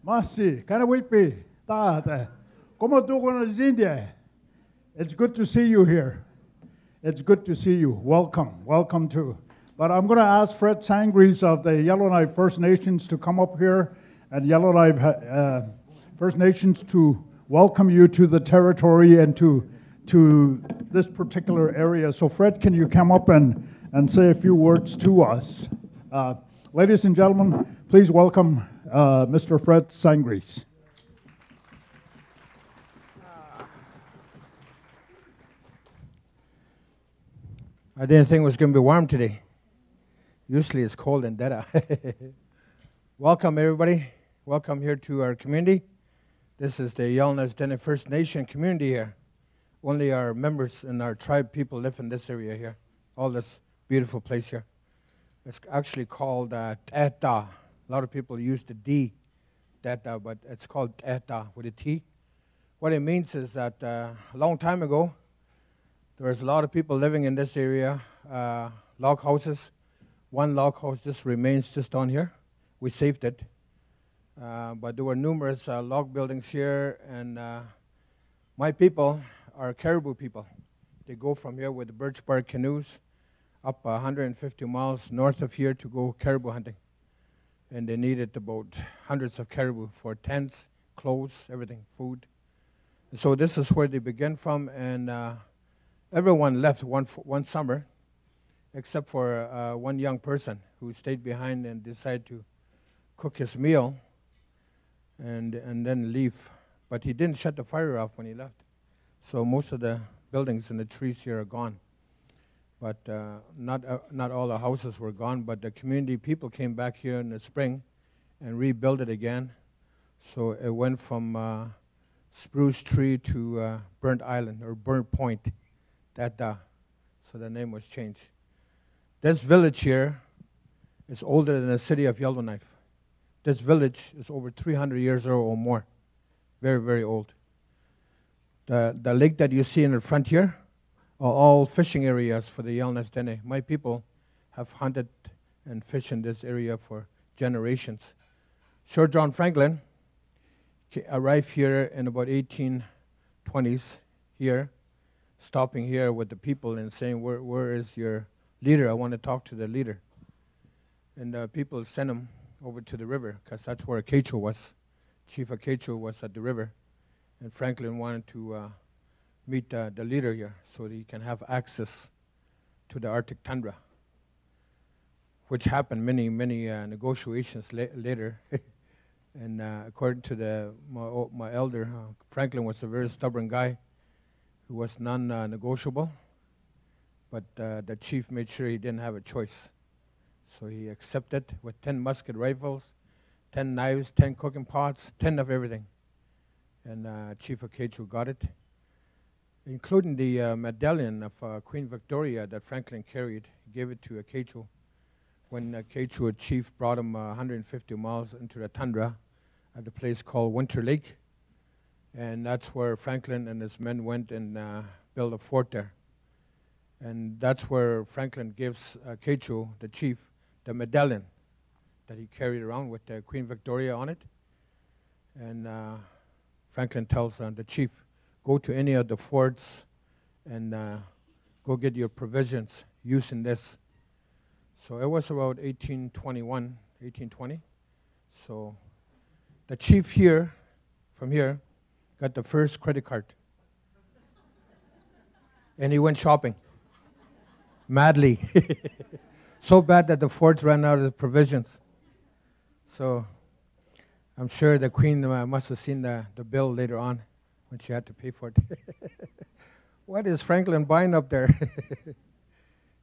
Masi, Kanawitpi, Tate. Como tu con India? It's good to see you here. It's good to see you. Welcome, welcome to. But I'm going to ask Fred Sangres of the Yellowknife First Nations to come up here, and Yellowknife First Nations to welcome you to the territory and to this particular area. So Fred, can you come up and say a few words to us? Ladies and gentlemen, please welcome Mr. Fred Sangres. I didn't think it was going to be warm today. Usually it's cold in Deda. Welcome, everybody. Welcome here to our community. This is the Yellowknife Dene First Nation community here. Only our members and our tribe people live in this area here. All this beautiful place here. It's actually called Teta. A lot of people use the D, Teta, but it's called Teta with a T. What it means is that a long time ago, there was a lot of people living in this area, log houses. One log house just remains just on here. We saved it. But there were numerous log buildings here, and my people are Caribou people. They go from here with the birch bark canoes up 150 miles north of here to go caribou hunting. And they needed about hundreds of caribou for tents, clothes, everything, food. And so this is where they began from, and everyone left one summer, except for one young person who stayed behind and decided to cook his meal and then leave. But he didn't shut the fire off when he left. So most of the buildings and the trees here are gone. But not all the houses were gone, but the community people came back here in the spring and rebuilt it again. So it went from Spruce Tree to Burnt Island, or Burnt Point. So the name was changed. This village here is older than the city of Yellowknife. This village is over 300 years old or more. Very, very old. The lake that you see in the front here are all fishing areas for the Yellowknife Dene. My people have hunted and fished in this area for generations. Sir John Franklin arrived here in about 1820s here, stopping here with the people and saying, where is your leader? I want to talk to the leader. And people sent him over to the river, because that's where Acacho was. Chief Acacho was at the river. And Franklin wanted to meet the leader here so that he can have access to the Arctic tundra, which happened many negotiations later. And according to my elder, Franklin was a very stubborn guy who was non-negotiable, but the chief made sure he didn't have a choice. So he accepted with 10 musket rifles, 10 knives, 10 cooking pots, 10 of everything. And Chief Acacho got it, including the medallion of Queen Victoria that Franklin carried. He gave it to Acacho when Acacho chief brought him 150 miles into the tundra at the place called Winter Lake. And that's where Franklin and his men went and built a fort there. And that's where Franklin gives Acacho, the chief, the medallion that he carried around with Queen Victoria on it. And Franklin tells the chief, go to any of the forts and go get your provisions using this. So it was about 1821, 1820. So the chief here, from here, got the first credit card. And he went shopping, madly. So bad that the forts ran out of provisions. So I'm sure the queen must have seen the bill later on when she had to pay for it. What is Franklin buying up there?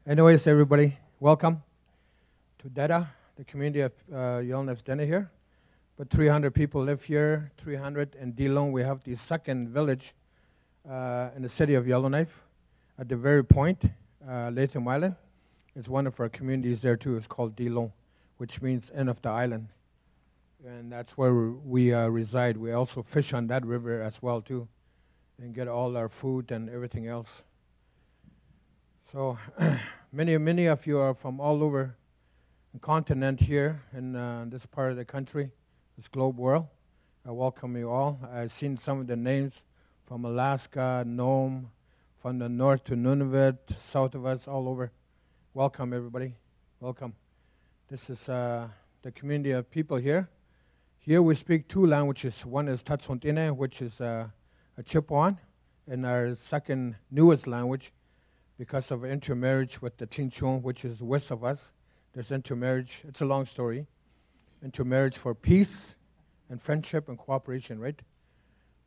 Anyways, everybody, welcome to Deda, the community of Yellowknife Dene here. But 300 people live here, 300 in Dillon. We have the second village in the city of Yellowknife at the very point, Latham Island. It's one of our communities there too. It's called Dillon, which means end of the island. And that's where we reside. We also fish on that river as well too, and get all our food and everything else. So many of you are from all over the continent here in this part of the country, this globe world. I welcome you all. I've seen some of the names from Alaska, Nome, from the north to Nunavut, south of us, all over. Welcome, everybody. Welcome. This is the community of people here. Here we speak two languages. One is Tatsuntine, which is a Chippewan, and our second newest language, because of intermarriage with the Tlinchon, which is west of us. There's intermarriage. It's a long story. Intermarriage for peace and friendship and cooperation, right?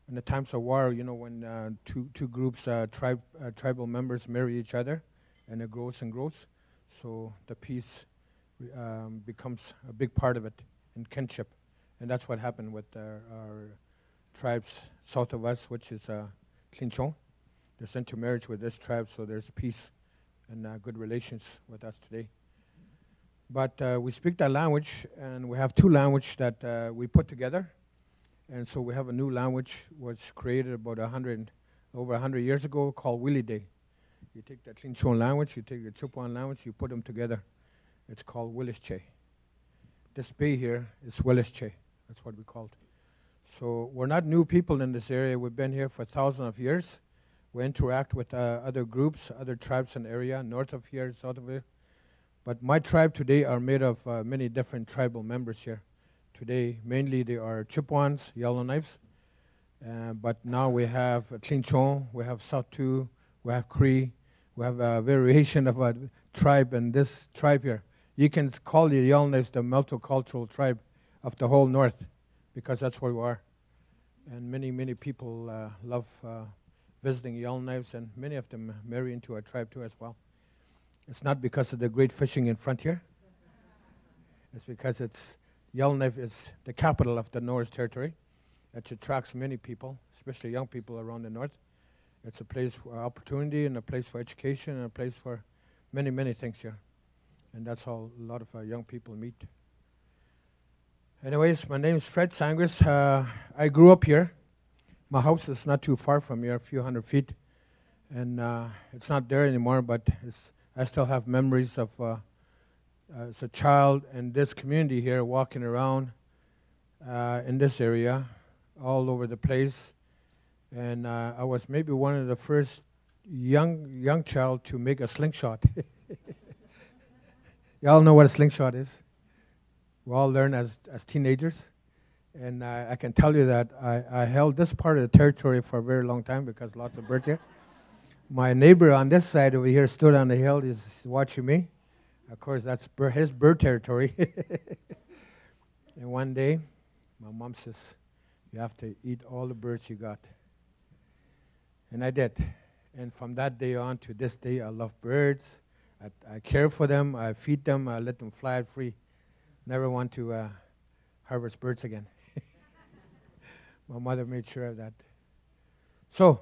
In the times of war, you know, when two groups, tribal members marry each other, and it grows and grows. So the peace becomes a big part of it in kinship. And that's what happened with our tribes south of us, which is Tlinchon. There's intermarriage with this tribe, so there's peace and good relations with us today. But we speak that language, and we have two languages that we put together. And so we have a new language was created about over 100 years ago called Willie Day. You take the Tlinchon language, you take the Chippewan language, you put them together. It's called Willis-Che. This bay here is Willis-Che. That's what we call it. So we're not new people in this area. We've been here for thousands of years. We interact with other groups, other tribes in the area, north of here, south of here. But my tribe today are made of many different tribal members here. Today, mainly they are Chippewas, Yellowknives. But now we have Tlinchon, we have Saulteaux, we have Cree. We have a variation of a tribe in this tribe here. You can call the Yellowknives the multicultural tribe of the whole north, because that's where we are. And many, many people love visiting Yellowknives, and many of them marry into our tribe too as well. It's not because of the great fishing in frontier. It's because Yellowknife is the capital of the North Territory. It attracts many people, especially young people around the north. It's a place for opportunity and a place for education and a place for many, many things here. And that's how a lot of young people meet. Anyways, my name is Fred Sangres. I grew up here. My house is not too far from here, a few hundred feet. And it's not there anymore, but I still have memories of as a child in this community here, walking around in this area, all over the place. And I was maybe one of the first young child to make a slingshot. Y'all know what a slingshot is. We all learn as teenagers. And I can tell you that I held this part of the territory for a very long time because lots of birds here. My neighbor on this side over here stood on the hill, is watching me. Of course, that's his bird territory. And one day, my mom says, you have to eat all the birds you got. And I did. And from that day on to this day, I love birds. I care for them. I feed them. I let them fly free. Never want to harvest birds again. My mother made sure of that. So,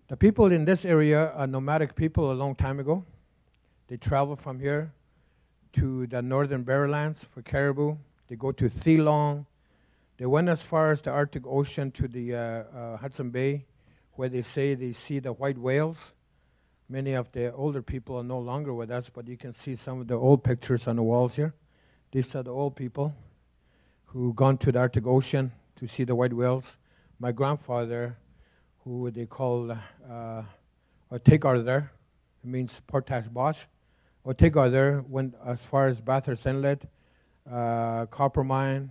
the people in this area are nomadic people a long time ago. They travel from here to the northern Barrenlands for caribou. They go to Thelong. They went as far as the Arctic Ocean to the Hudson Bay, where they say they see the white whales. Many of the older people are no longer with us, but you can see some of the old pictures on the walls here. These are the old people who gone to the Arctic Ocean to see the white whales. My grandfather, who they call Otegarder, it means Portage Bosch. Otegarder went as far as Bathurst Inlet, Coppermine,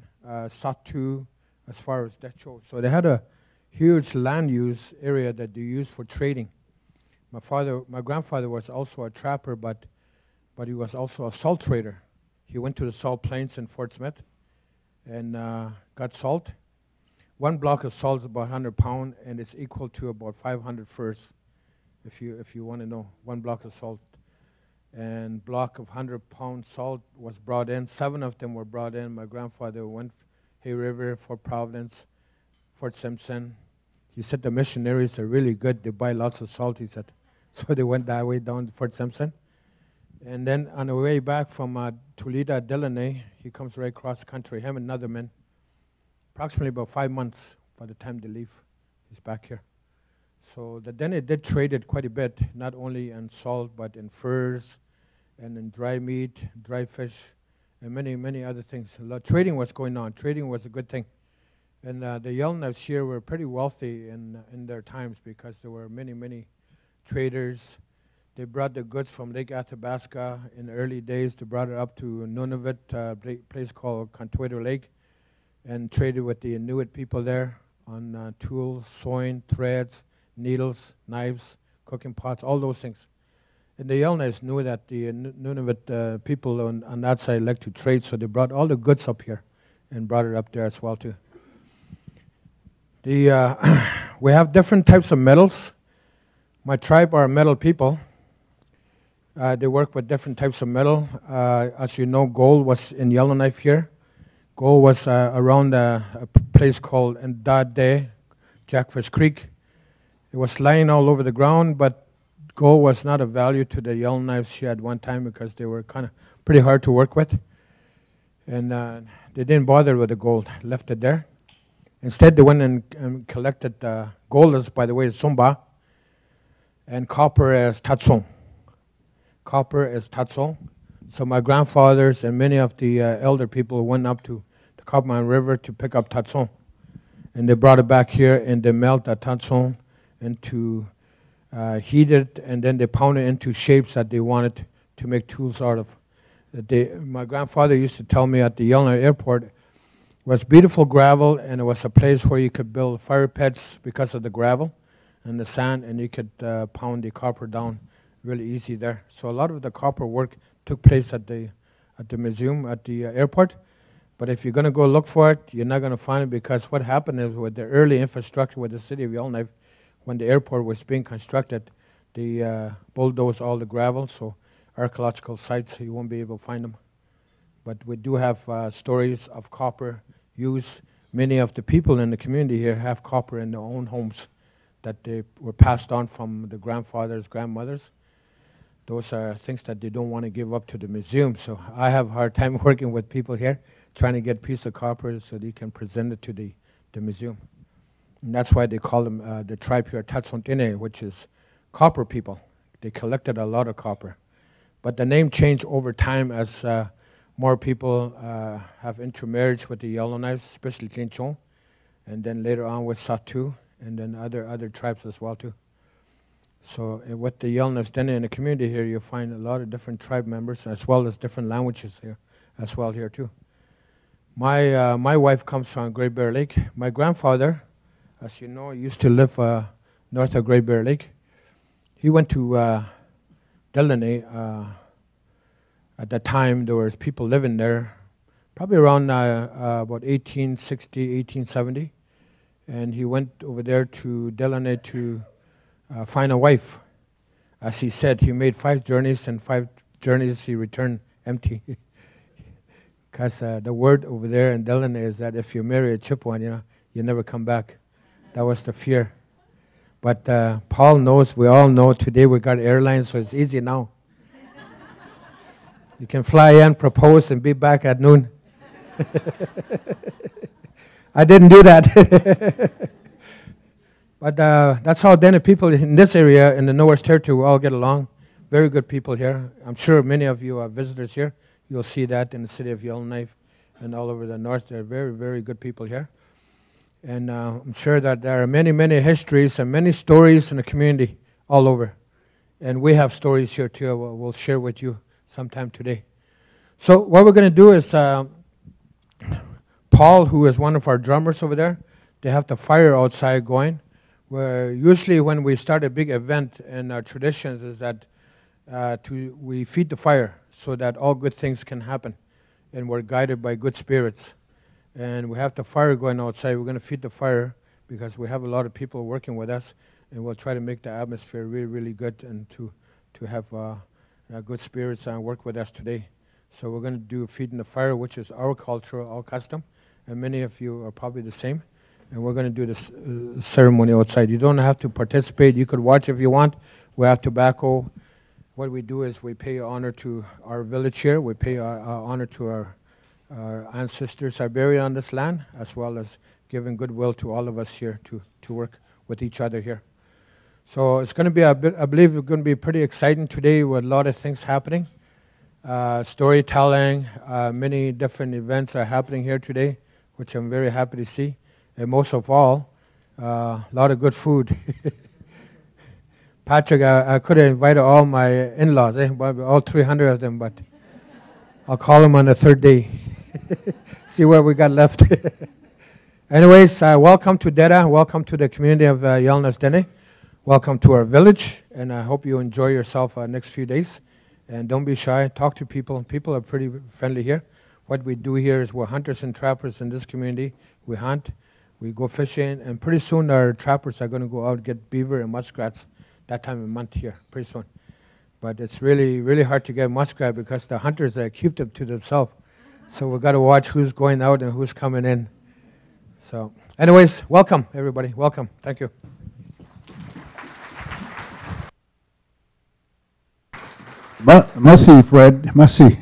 Saulteaux, as far as Decho. So they had a huge land use area that they used for trading. My grandfather was also a trapper, but he was also a salt trader. He went to the salt plains in Fort Smith and got salt. One block of salt is about 100 pounds, and it's equal to about 500 furs, if you want to know. One block of salt. And block of 100-pound salt was brought in. 7 of them were brought in. My grandfather went Hay River, Fort Providence, Fort Simpson. He said the missionaries are really good. They buy lots of salt, he said. So they went that way down to Fort Simpson. And then on the way back from Toledo, Delaunay, he comes right across country, him and another man. Approximately about 5 months by the time they leave. He's back here. So then it did traded quite a bit, not only in salt, but in furs and in dry meat, dry fish, and many, many other things. Trading was going on. Trading was a good thing. And the Yellowknives here were pretty wealthy in their times because there were many, many traders. They brought the goods from Lake Athabasca in the early days. They brought it up to Nunavut, a place called Contueto Lake, and traded with the Inuit people there on tools, sewing, threads, needles, knives, cooking pots, all those things. And the Yellowknives knew that the Nunavut people on that side like to trade, so they brought all the goods up here and brought it up there as well too. We have different types of metals. My tribe are metal people. They work with different types of metal. As you know, gold was in Yellowknife here. Gold was around a place called Ndade, Jackfish Creek. It was lying all over the ground, but gold was not of value to the Yellowknives here at one time because they were kind of pretty hard to work with. And they didn't bother with the gold, left it there. Instead, they went and collected gold, as, by the way, is Sumba, and copper as Tatsong. Copper is Tatsong. So my grandfathers and many of the elder people went up to the Coppermine River to pick up Tatsong. And they brought it back here and they melt that Tatsong into heat it, and then they pound it into shapes that they wanted to make tools out of. My grandfather used to tell me at the Yellowknife Airport was beautiful gravel, and it was a place where you could build fire pits because of the gravel and the sand, and you could pound the copper down really easy there. So a lot of the copper work took place at the museum, at the airport. But if you're going to go look for it, you're not going to find it, because what happened is with the early infrastructure with the city of Yellowknife, when the airport was being constructed, they bulldozed all the gravel, so archaeological sites, you won't be able to find them. But we do have stories of copper use. Many of the people in the community here have copper in their own homes that they were passed on from the grandfathers, grandmothers. Those are things that they don't want to give up to the museum. So I have a hard time working with people here, trying to get a piece of copper so they can present it to the museum. And that's why they call them, the tribe here, Tatsontine, which is copper people. They collected a lot of copper. But the name changed over time as more people have intermarried with the Yellowknives, especially Tlinchon, and then later on with Satu, and then other tribes as well too. So with the Yellowknives then in the community here, you'll find a lot of different tribe members as well as different languages here as well here too. My wife comes from Great Bear Lake. My grandfather, as you know, used to live north of Great Bear Lake. He went to Delaney. At that time, there was people living there, probably around about 1860, 1870. And he went over there to Delaney to find a wife. As he said, he made 5 journeys, and 5 journeys he returned empty. Because the word over there in Delaney is that if you marry a Chippewa, you never come back. That was the fear. But Paul knows, we all know, today we got airlines, so it's easy now. You can fly in, propose, and be back at noon. I didn't do that. But that's how Dene people in this area, in the Northwest Territory, we all get along. Very good people here. I'm sure many of you are visitors here. You'll see that in the city of Yellowknife and all over the north. They're very, very good people here. And I'm sure that there are many, many histories and many stories in the community all over. And we have stories here too we'll share with you sometime today. So what we're going to do is, Paul, who is one of our drummers over there, they have the fire outside going, where usually when we start a big event, in our traditions is that we feed the fire so that all good things can happen, and we're guided by good spirits. And we have the fire going outside. We're going to feed the fire because we have a lot of people working with us, and we'll try to make the atmosphere really, really good, and to have good spirits and work with us today. So we're going to do feeding the fire, which is our culture, our custom, and many of you are probably the same. And we're going to do this ceremony outside. You don't have to participate. You could watch if you want. We have tobacco. What we do is we pay honor to our village here. We pay honor to our ancestors are buried on this land, as well as giving goodwill to all of us here to work with each other here. So it's going to be I believe it's going to be pretty exciting today with a lot of things happening. Storytelling, many different events are happening here today, which I'm very happy to see. and most of all, a lot of good food. Patrick, I could have invited all my in-laws, all 300 of them, but I'll call them on the third day. See what we got left. Anyways, welcome to Deda. Welcome to the community of Yalnas Dene. Welcome to our village, and I hope you enjoy yourself next few days. And don't be shy. Talk to people. People are pretty friendly here. What we do here is we're hunters and trappers in this community. We hunt, we go fishing, and pretty soon our trappers are going to go out and get beaver and muskrats that time of month here, pretty soon. But it's really, really hard to get muskrat because the hunters keep them to themselves. So we've got to watch who's going out and who's coming in. So anyways, welcome, everybody. Welcome. Thank you. Merci, Fred. Merci.